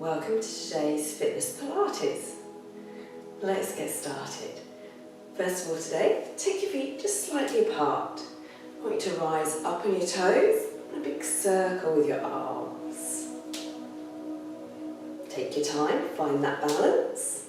Welcome to today's Fitness Pilates. Let's get started. First of all today, take your feet just slightly apart. I want you to rise up on your toes in a big circle with your arms. Take your time, find that balance.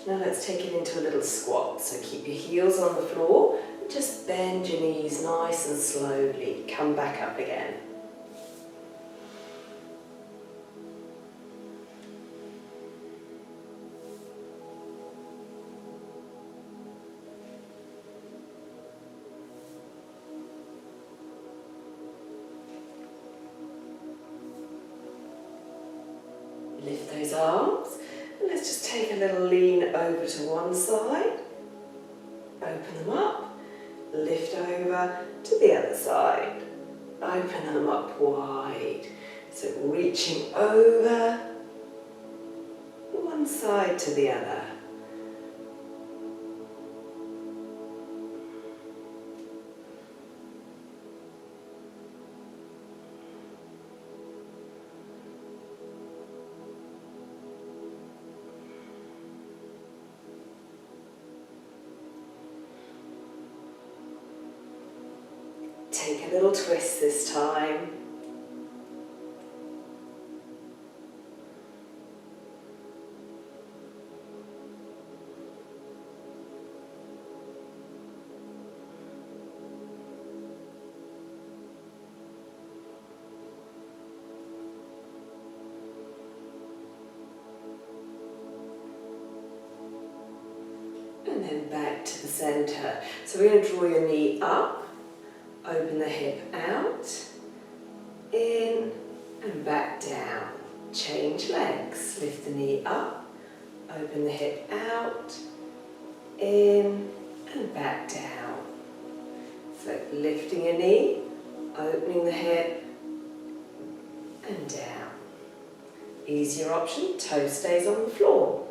Now let's take it into a little squat. So keep your heels on the floor and just bend your knees nice and slowly. Come back up again. Lift those arms. And let's just take a little lean over to one side, open them up, lift over to the other side, open them up wide. So reaching over one side to the other. Take a little twist this time. And then back to the center. So we're going to draw your knee up. Open the hip out, in and back down. Change legs. Lift the knee up, open the hip out, in and back down. So lifting your knee, opening the hip and down. Easier option, toe stays on the floor.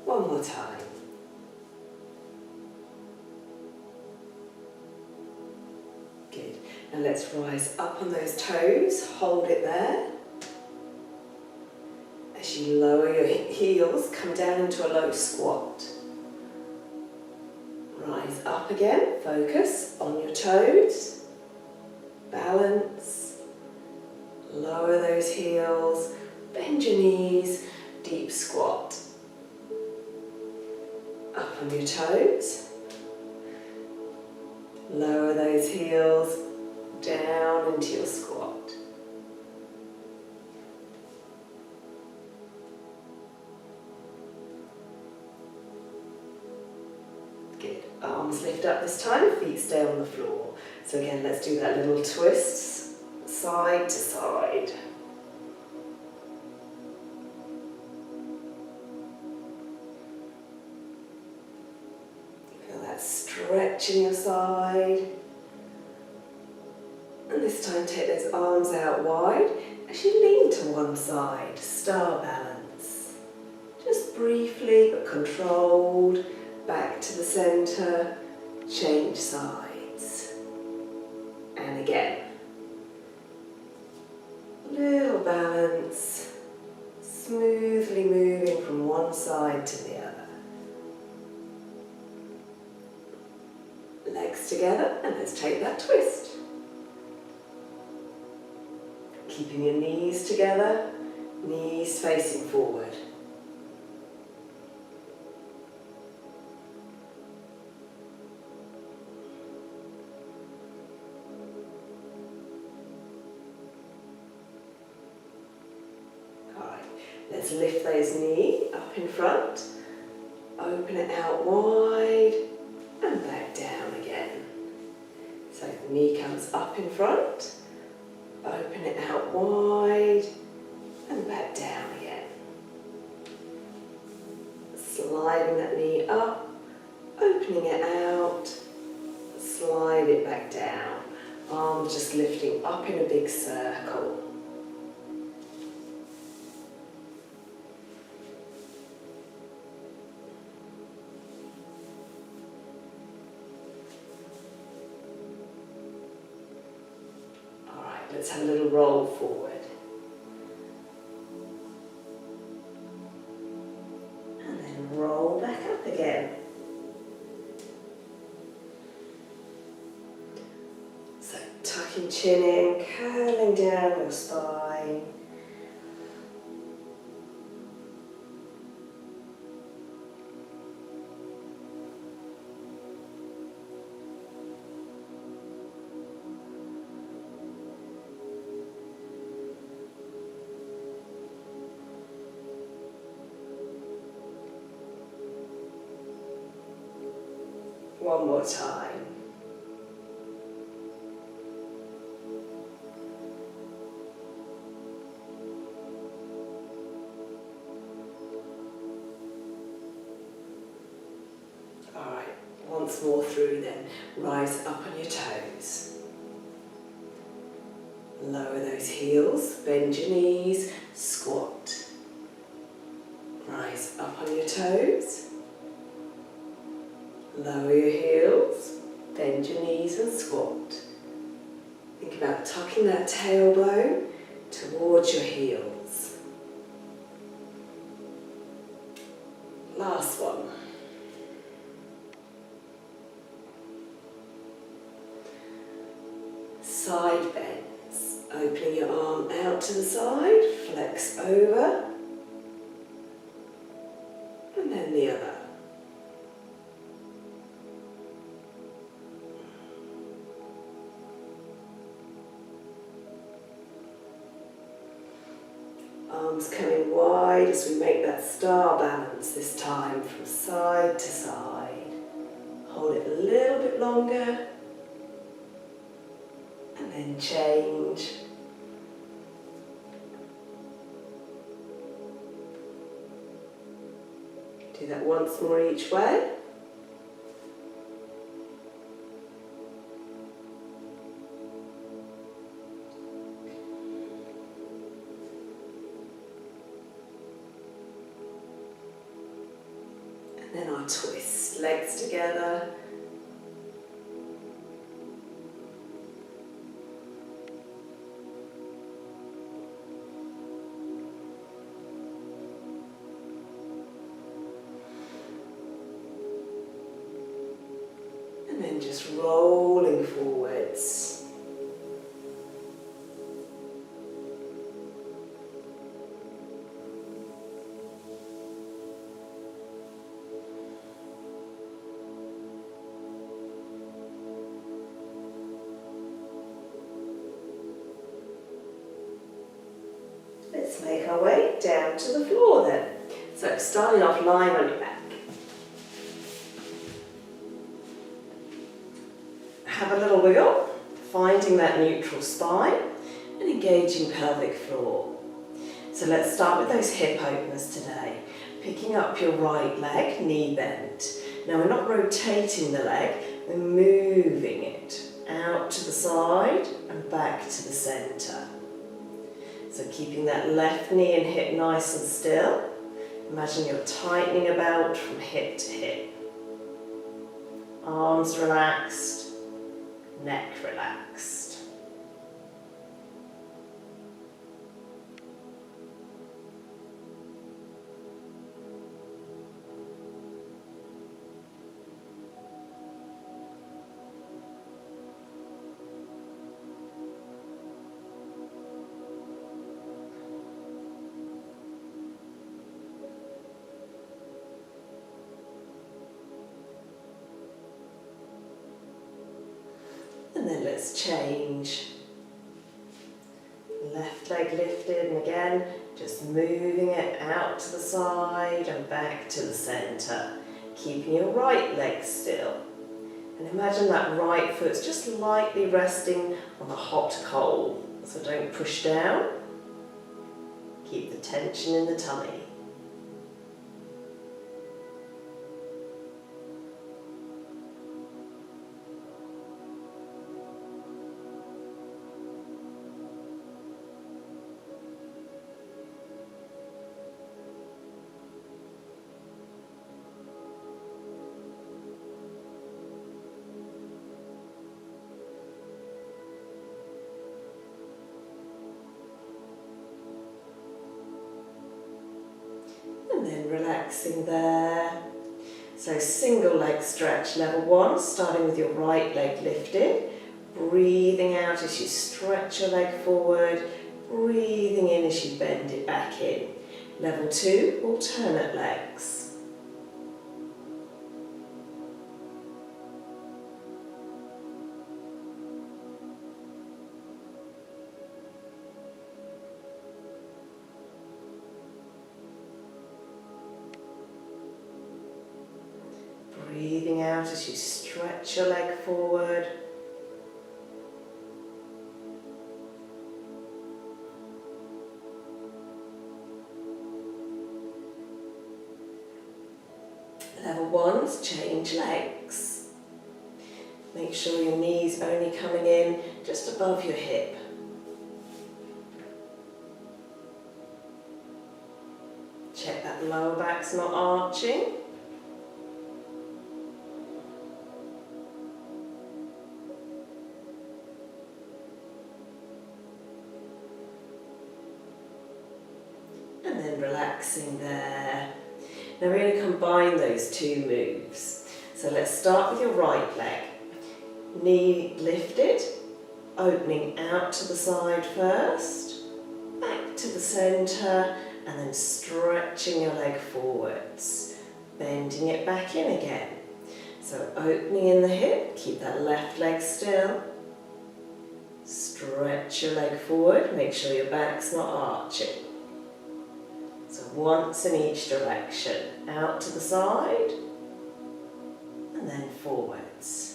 One more time. Good. Now let's rise up on those toes, hold it there. As you lower your heels, come down into a low squat. Rise up again, focus on your toes, balance, lower those heels, bend your knees, deep squat. Up on your toes, lower those heels, down into your squat. Good, arms lift up this time, feet stay on the floor. So again, let's do that little twist, side to side. Stretch in your side, and this time take those arms out wide as you lean to one side, star balance. Just briefly but controlled, back to the center, change sides. And again, little balance, smoothly moving from one side to the other. Legs together, and let's take that twist. Keeping your knees together, knees facing forward. Alright, let's lift those knees up in front, open it out wide, and back down again. So the knee comes up in front, open it out wide, and and back down again. Sliding that knee up, opening it out, slide it back down. Arms just lifting up in a big circle. All right, let's have a little roll forward. And then roll back up again. Tucking chin in, curling down your spine. One more time. Once more through then, rise up on your toes. Lower those heels, bend your knees, squat. Rise up on your toes. Lower your heels, bend your knees and squat. Think about tucking that tailbone towards your heels. Last one. Side bends, opening your arm out to the side, flex over, and then the other. Arms coming wide as we make that star balance this time from side to side. Hold it a little bit longer. And then change. Do that once more each way. And then I'll twist legs together. And then just rolling forwards. Let's make our way down to the floor then. So starting off lying on your back. Have a little wiggle, finding that neutral spine and engaging pelvic floor. So let's start with those hip openers today. Picking up your right leg, knee bent. Now we're not rotating the leg, we're moving it out to the side and back to the centre. So keeping that left knee and hip nice and still. Imagine you're tightening a belt from hip to hip. Arms relaxed. Neck relaxed. And then let's change. Left leg lifted, and again, just moving it out to the side and back to the centre. Keeping your right leg still. And imagine that right foot's just lightly resting on a hot coal. So don't push down. Keep the tension in the tummy. And then relaxing there. So single leg stretch, level 1, starting with your right leg lifted. Breathing out as you stretch your leg forward. Breathing in as you bend it back in. Level 2, alternate legs. Breathing out as you stretch your leg forward. Level 1's change legs. Make sure your knees only coming in just above your hip. Check that lower back's not arching. And then relaxing there. Now we're going to combine those two moves. So let's start with your right leg. Knee lifted, opening out to the side first, back to the centre, and then stretching your leg forwards, bending it back in again. So opening in the hip, keep that left leg still. Stretch your leg forward, make sure your back's not arching. So once in each direction, out to the side, and then forwards.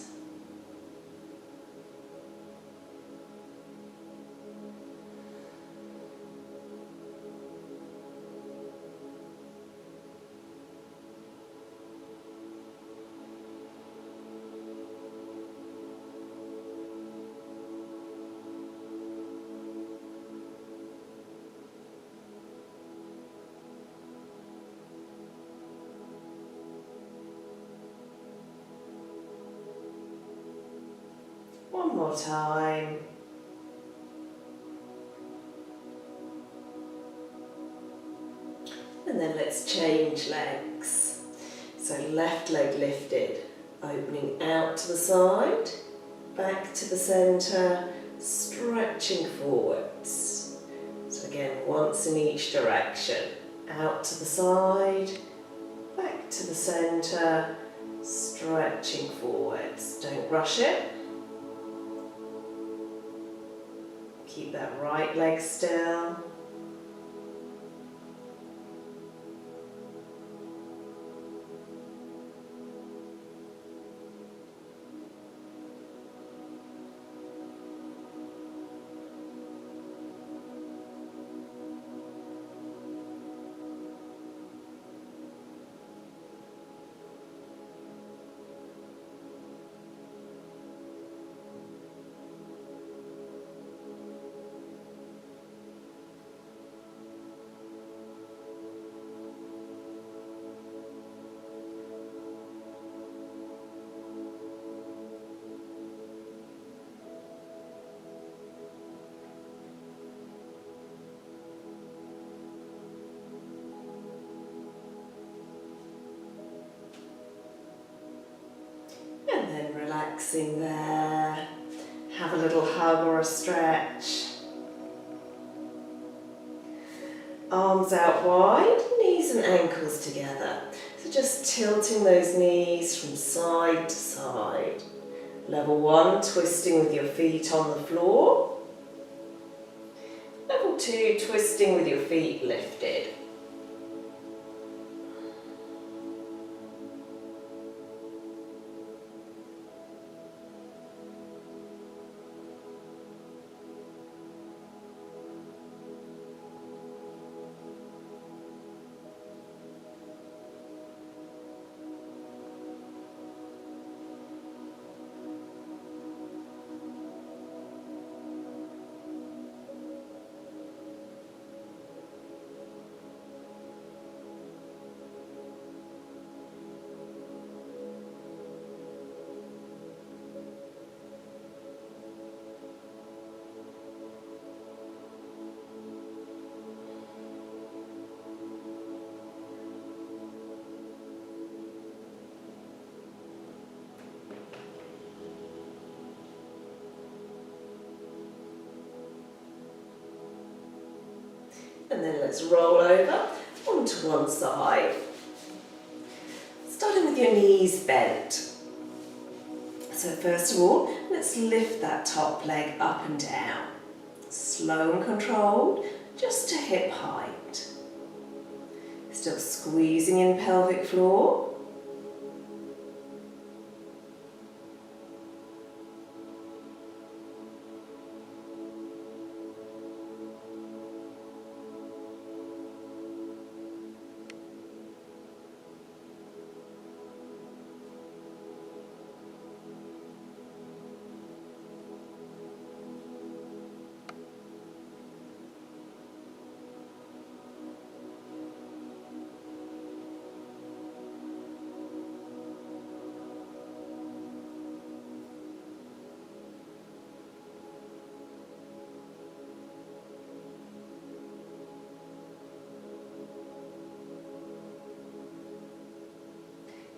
One more time. And then let's change legs. So left leg lifted, opening out to the side, back to the centre, stretching forwards. So again, once in each direction. Out to the side, back to the centre, stretching forwards. Don't rush it. Keep that right leg still. And then relaxing there. Have a little hug or a stretch. Arms out wide, knees and ankles together. So just tilting those knees from side to side. Level 1, twisting with your feet on the floor. Level 2, twisting with your feet lifted. Let's roll over onto one side. Starting with your knees bent. So first of all, let's lift that top leg up and down. Slow and controlled, just to hip height. Still squeezing in pelvic floor.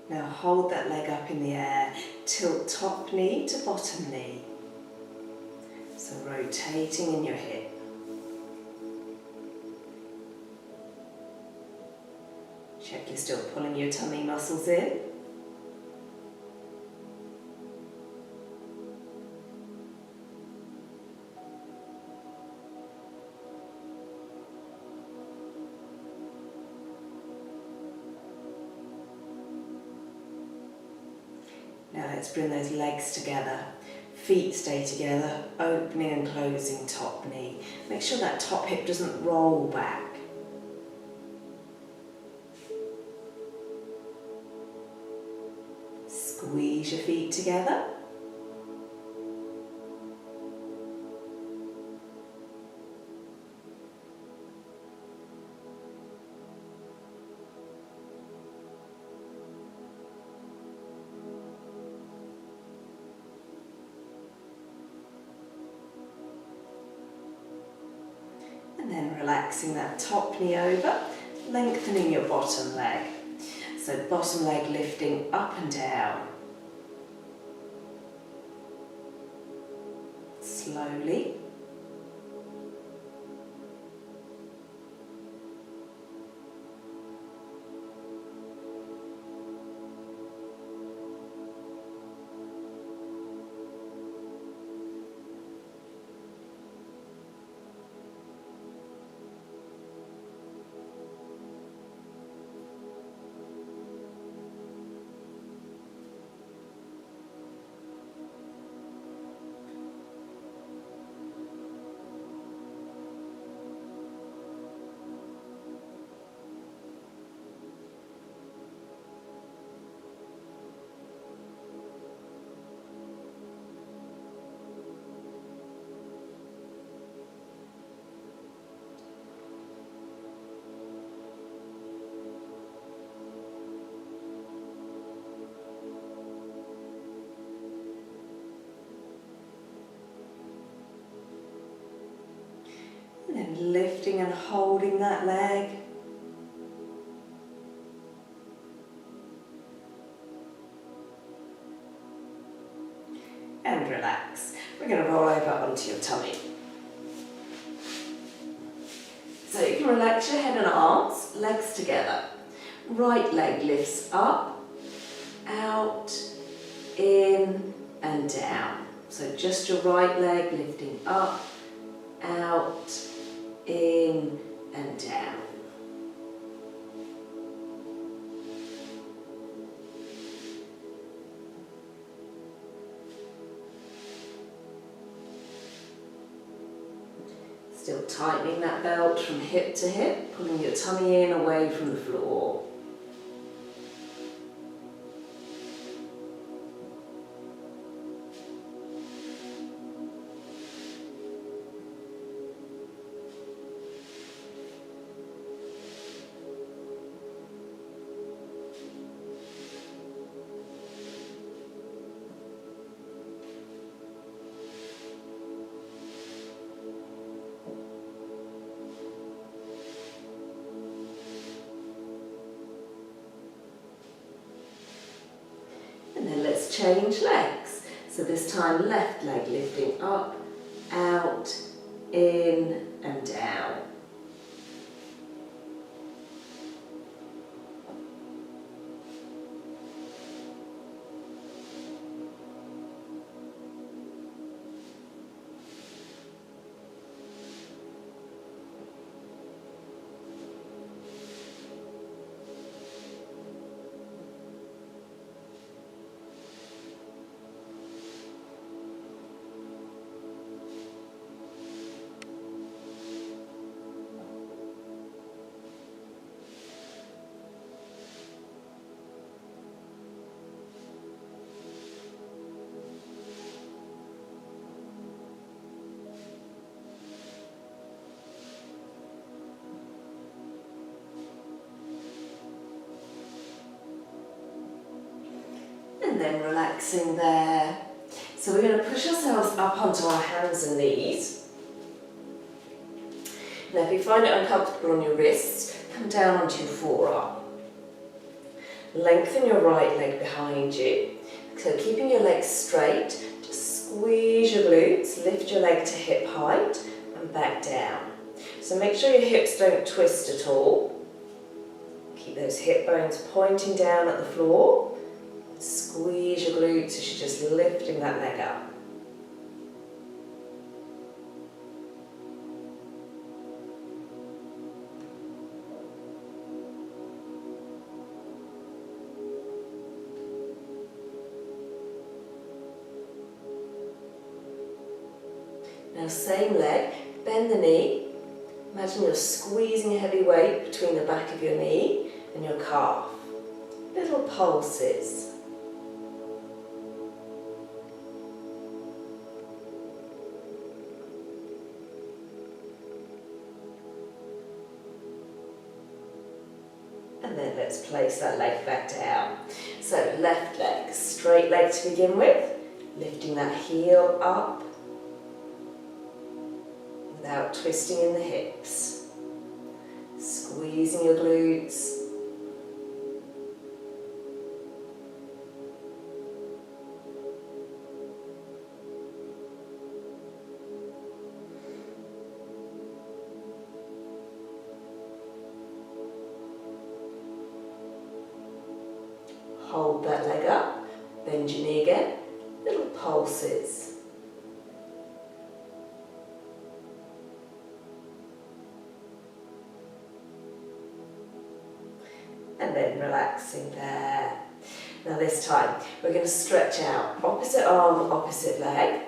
Now hold that leg up in the air, tilt top knee to bottom knee. So rotating in your hip. Check you're still pulling your tummy muscles in. Now let's bring those legs together. Feet stay together, opening and closing top knee. Make sure that top hip doesn't roll back. Squeeze your feet together. And then relaxing that top knee over, lengthening your bottom leg. So bottom leg lifting up and down. Slowly. And then lifting and holding that leg. And relax. We're going to roll over onto your tummy. So you can relax your head and arms, legs together. Right leg lifts up, out, in and down. So just your right leg lifting up, out, in and down. Still tightening that belt from hip to hip, pulling your tummy in away from the floor. And then let's change legs. So this time left leg lifting up, out, in and down. And then relaxing there. So we're going to push ourselves up onto our hands and knees. Now if you find it uncomfortable on your wrists, come down onto your forearm. Lengthen your right leg behind you. So keeping your legs straight, just squeeze your glutes, lift your leg to hip height and back down. So make sure your hips don't twist at all. Keep those hip bones pointing down at the floor. Squeeze your glutes as you're just lifting that leg up. Now same leg, bend the knee. Imagine you're squeezing a heavy weight between the back of your knee and your calf. Little pulses. And then let's place that leg back down. So left leg, straight leg to begin with, lifting that heel up without twisting in the hips. Squeezing your glutes. Hold that leg up, bend your knee again, little pulses. And then relaxing there. Now this time, we're going to stretch out, opposite arm, opposite leg,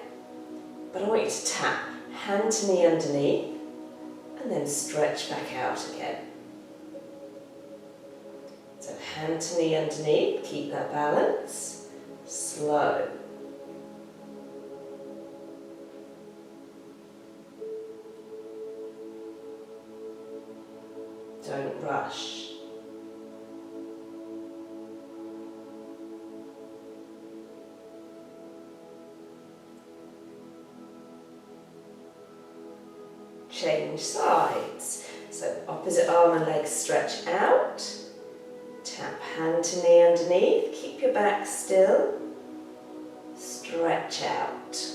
but I want you to tap hand to knee underneath, and then stretch back out again. So hand to knee underneath, keep that balance, slow. Don't rush. Change sides. So opposite arm and leg stretch out. Tap hand to knee underneath. Keep your back still. Stretch out.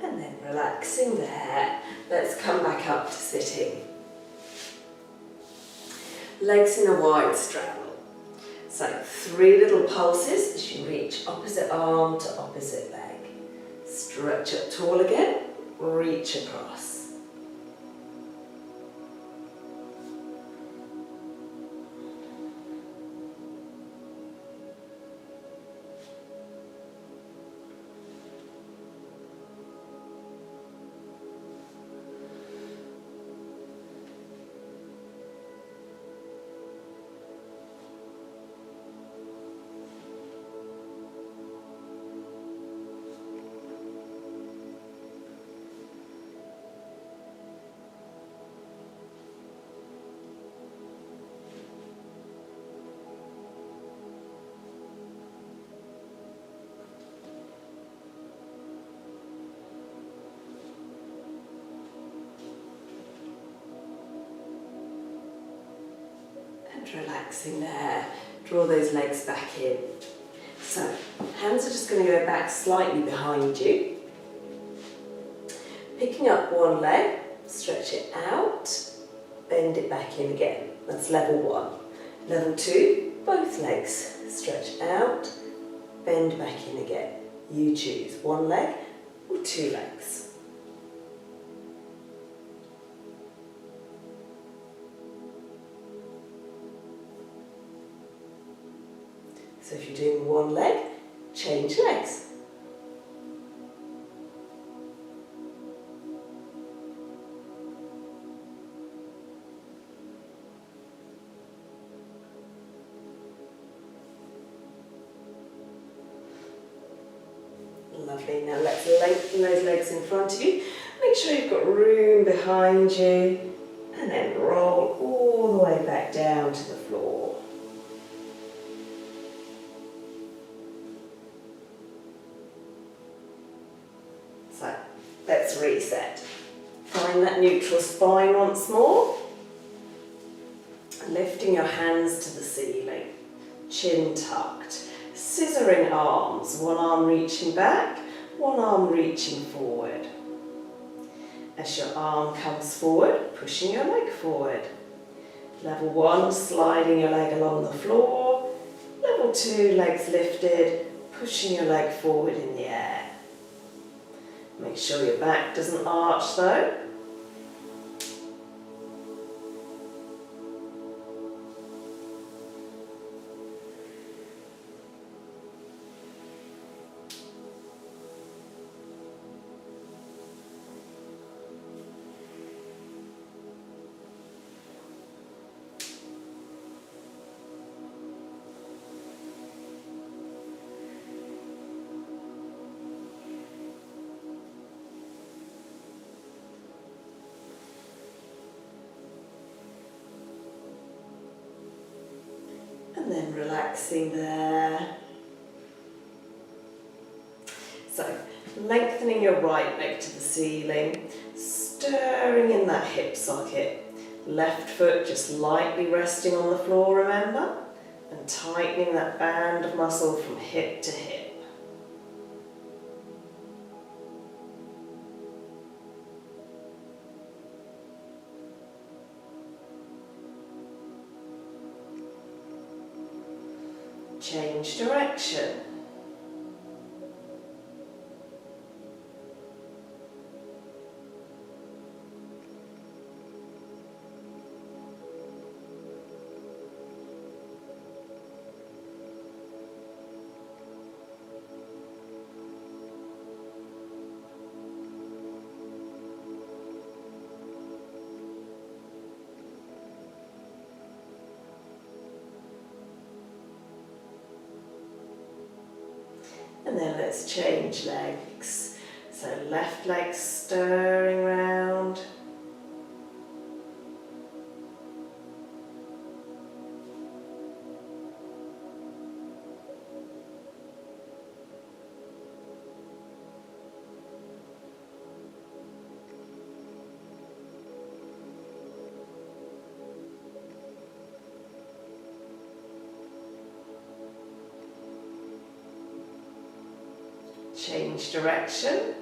And then relaxing there. Let's come back up to sitting. Legs in a wide straddle. So 3 little pulses as you reach opposite arm to opposite leg. Stretch up tall again, reach across. Relaxing there, draw those legs back in. So, hands are just going to go back slightly behind you. Picking up one leg, stretch it out, bend it back in again. That's level 1. Level 2, both legs stretch out, bend back in again. You choose one leg or 2 legs. So if you're doing one leg, change legs. Lovely. Now let's lengthen those legs in front of you. Make sure you've got room behind you. And then roll all the way back down to the floor. So let's reset. Find that neutral spine once more. Lifting your hands to the ceiling. Chin tucked. Scissoring arms. One arm reaching back, one arm reaching forward. As your arm comes forward, pushing your leg forward. Level 1, sliding your leg along the floor. Level 2, legs lifted, pushing your leg forward in the air. Make sure your back doesn't arch though. And then relaxing there. So, lengthening your right leg to the ceiling, stirring in that hip socket. Left foot just lightly resting on the floor, remember? And tightening that band of muscle from hip to hip. Change direction. And then let's change legs. So left leg stirring round. Change direction.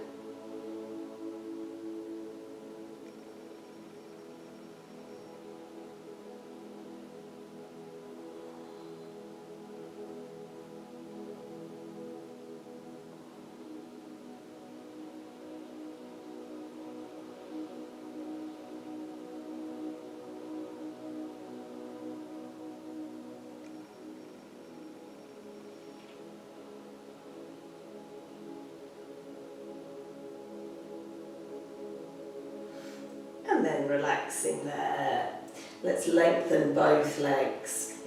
And then relaxing there. Let's lengthen both legs.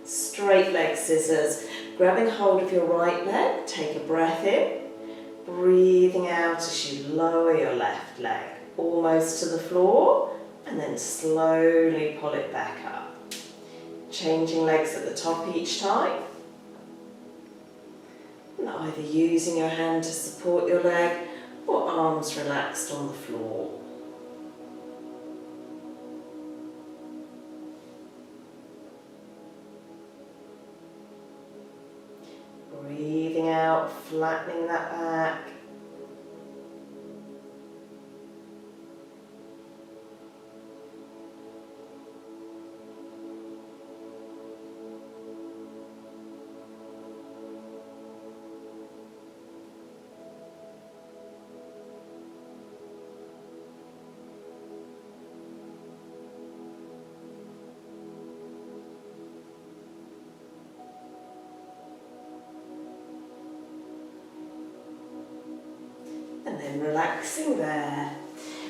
Straight leg scissors. Grabbing hold of your right leg, take a breath in. Breathing out as you lower your left leg almost to the floor, and then slowly pull it back up. Changing legs at the top each time. And either using your hand to support your leg or arms relaxed on the floor. Breathing out, flattening that back. And then relaxing there.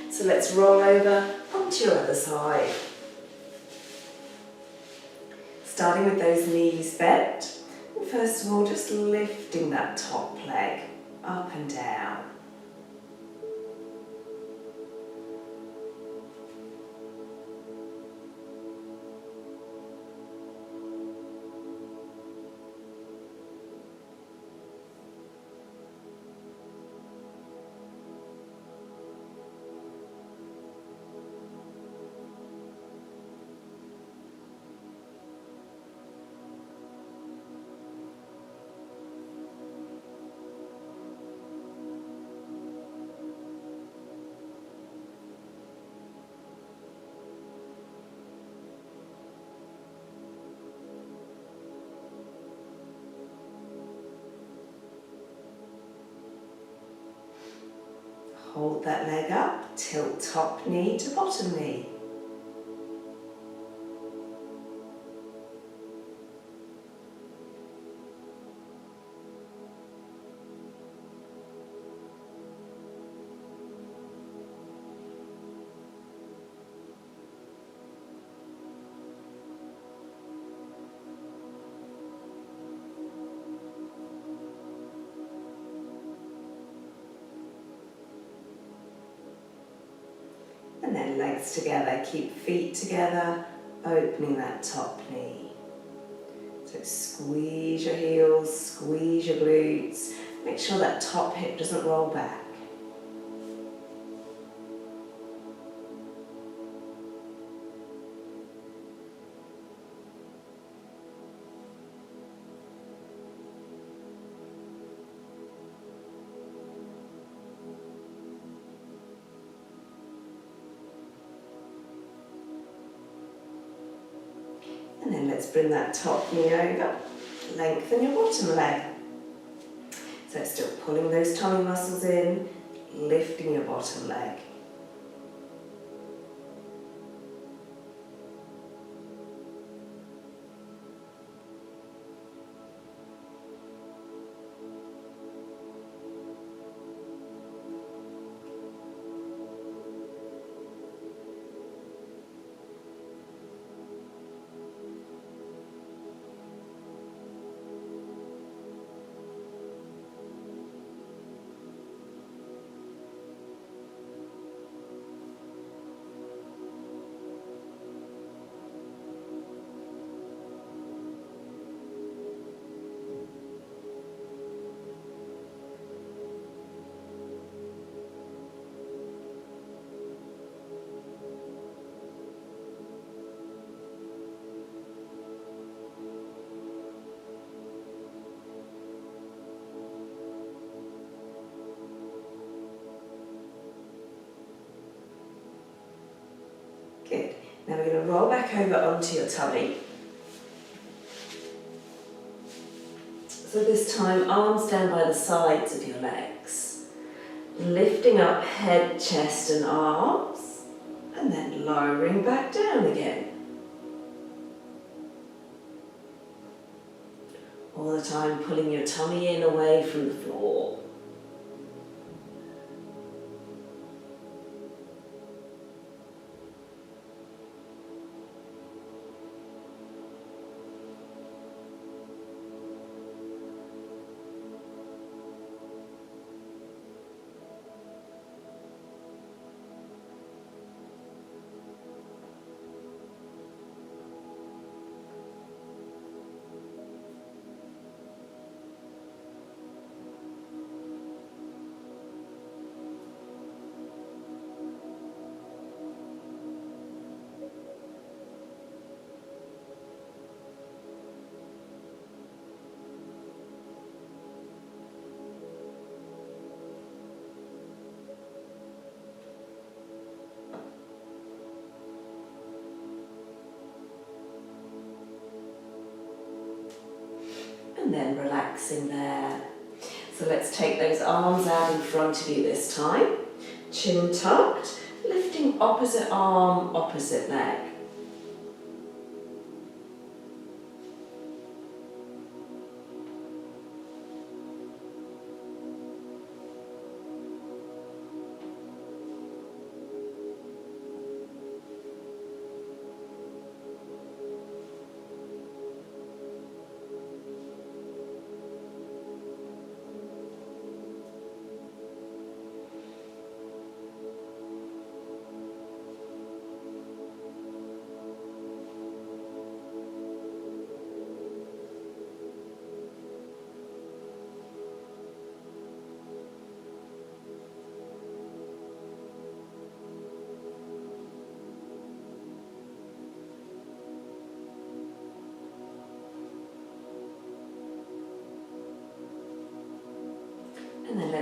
So let's roll over onto your other side. Starting with those knees bent. And first of all, just lifting that top leg up and down. Hold that leg up, tilt top knee to bottom knee. And then legs together, keep feet together, opening that top knee. So squeeze your heels, squeeze your glutes, make sure that top hip doesn't roll back. And then let's bring that top knee over, lengthen your bottom leg. So still pulling those tummy muscles in, lifting your bottom leg. Good. Now we're going to roll back over onto your tummy. So this time, arms down by the sides of your legs. Lifting up head, chest and arms, and then lowering back down again. All the time pulling your tummy in away from the floor. And then relaxing there. So let's take those arms out in front of you this time. Chin tucked, lifting opposite arm, opposite leg.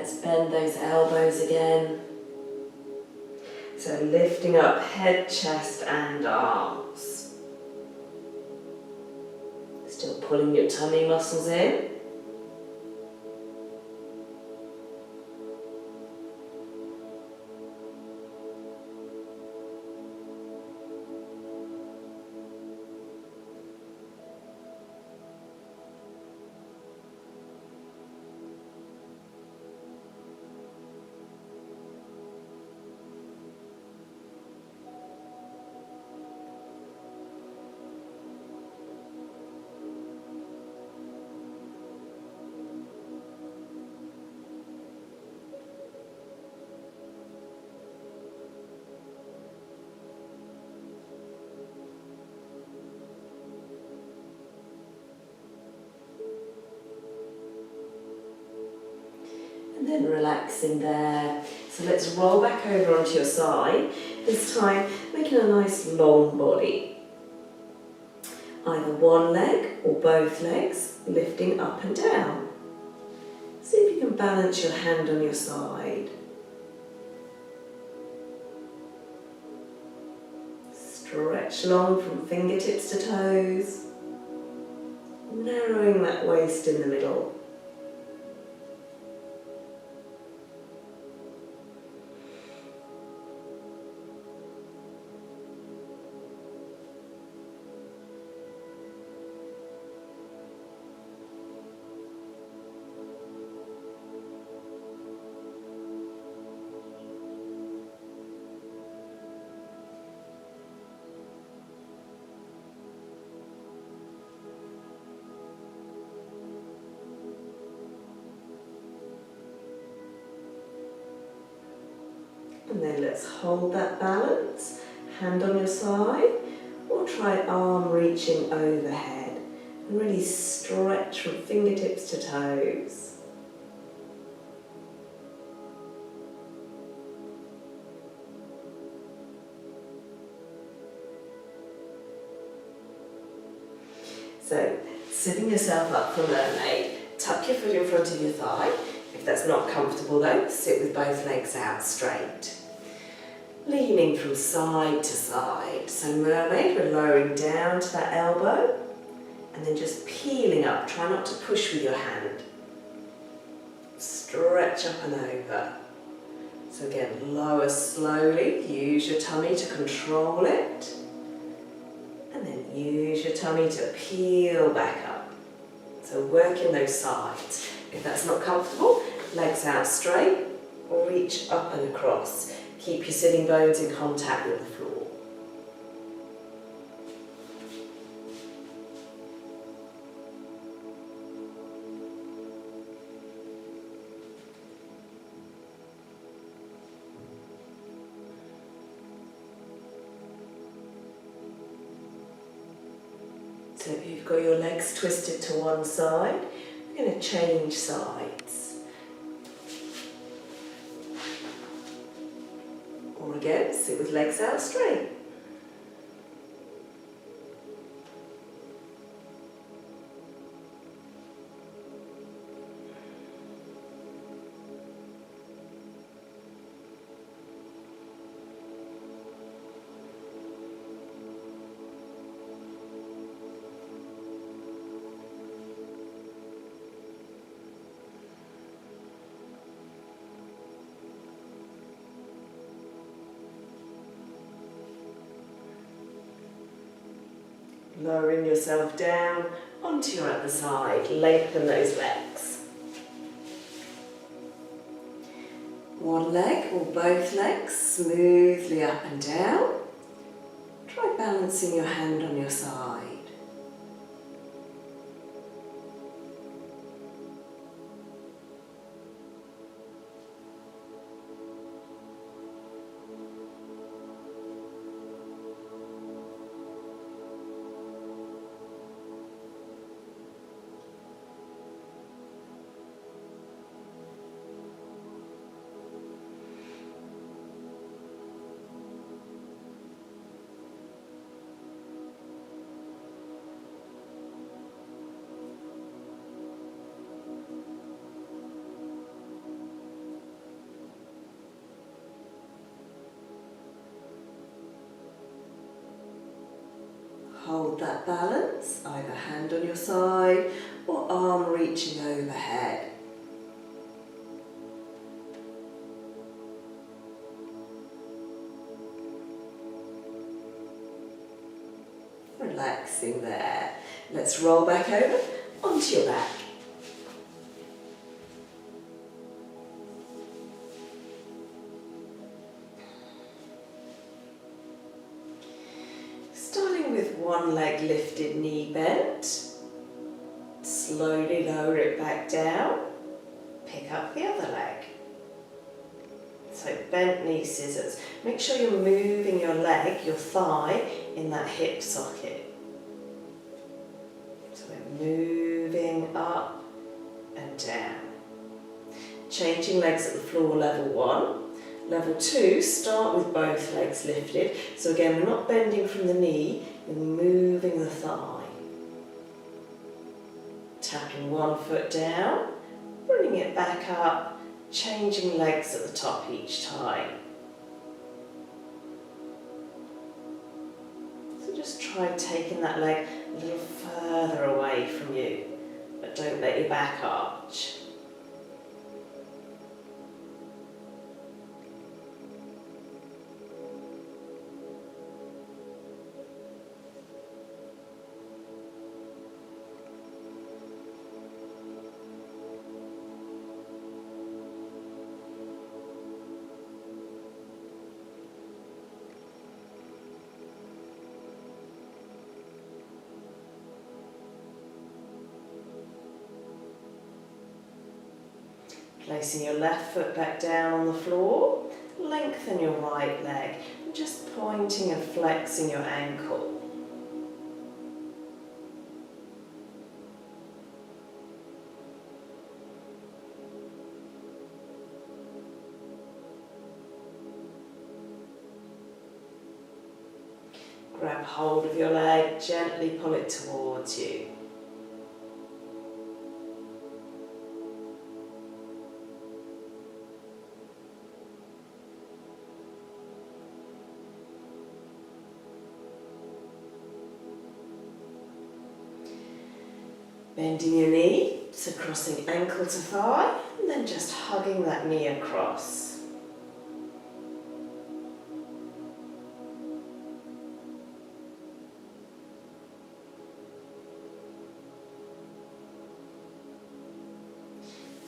let's bend those elbows again. So lifting up head, chest and arms. Still pulling your tummy muscles in. And then relaxing there. So let's roll back over onto your side. This time making a nice long body. Either one leg or both legs lifting up and down. See if you can balance your hand on your side. Stretch long from fingertips to toes. Narrowing that waist in the middle. And then let's hold that balance, hand on your side, or try arm reaching overhead and really stretch from fingertips to toes. So, sitting yourself up for mermaid, tuck your foot in front of your thigh. If that's not comfortable though, sit with both legs out straight. Leaning from side to side. So mermaid, we're lowering down to that elbow and then just peeling up. Try not to push with your hand. Stretch up and over. So again, lower slowly. Use your tummy to control it. And then use your tummy to peel back up. So working those sides. If that's not comfortable, legs out straight or reach up and across. Keep your sitting bones in contact with the floor. So if you've got your legs twisted to one side, we're going to change sides. Or again, sit with legs out straight. Lowering yourself down onto your other side. Lengthen those legs. One leg or both legs smoothly up and down. Try balancing your hand on your side. Hold that balance, either hand on your side or arm reaching overhead. Relaxing there. Let's roll back over onto your back. Starting with one leg lifted, knee bent. Slowly lower it back down. Pick up the other leg. So bent knee scissors. Make sure you're moving your leg, your thigh, in that hip socket. So we're moving up and down. Changing legs at the floor, level 1. Level 2, start with both legs lifted. So again, we're not bending from the knee, we're moving the thigh. Tapping one foot down, bringing it back up, changing legs at the top each time. So just try taking that leg a little further away from you, but don't let your back arch. Placing your left foot back down on the floor, lengthen your right leg, and just pointing and flexing your ankle. Grab hold of your leg, gently pull it towards you. Bending your knee, so crossing ankle to thigh, and then just hugging that knee across.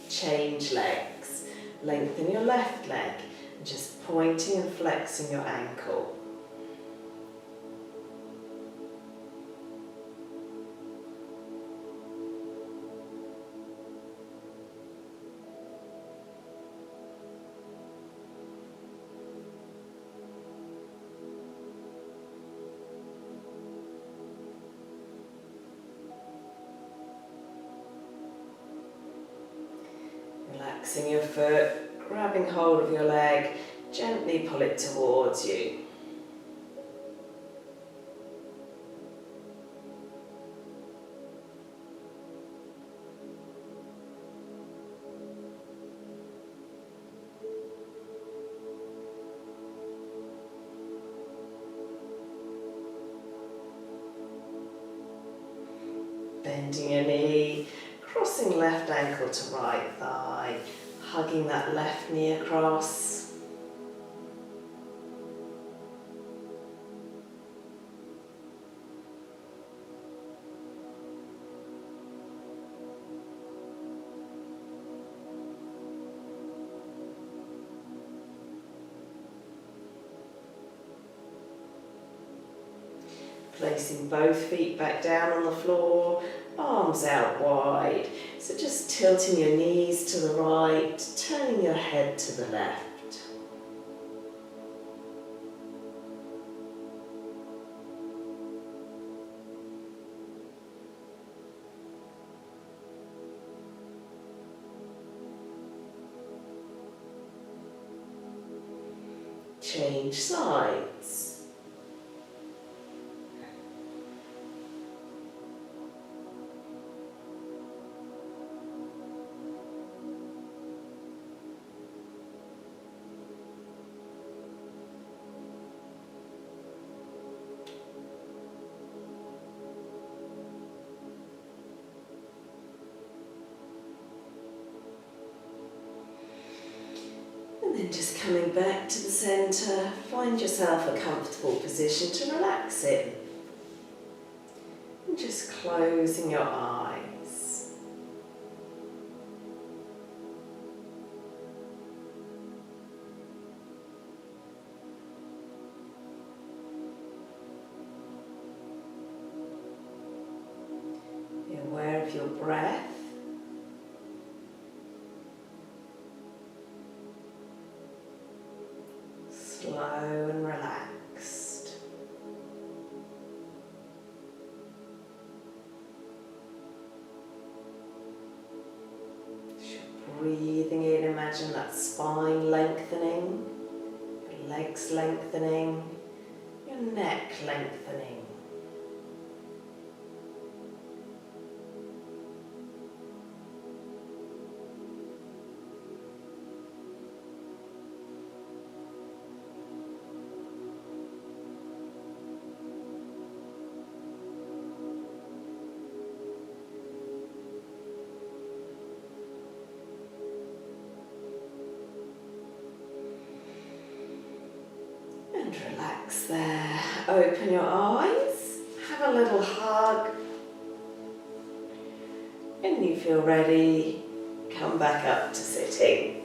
Change legs. Lengthen your left leg, and just pointing and flexing your ankle. Relaxing your foot, grabbing hold of your leg, gently pull it towards you. Bending your knee, crossing left ankle to right thigh, hugging that left knee across. Placing both feet back down on the floor, arms out wide. So just tilting your knees to the right, turning your head to the left. Change sides. then just coming back to the centre, find yourself a comfortable position to relax in. And just closing your eyes. Be aware of your breath. Slow and relaxed. As you're breathing in, imagine that spine lengthening, your legs lengthening, your neck lengthening. And relax there. Open your eyes. Have a little hug. When you feel ready, come back up to sitting.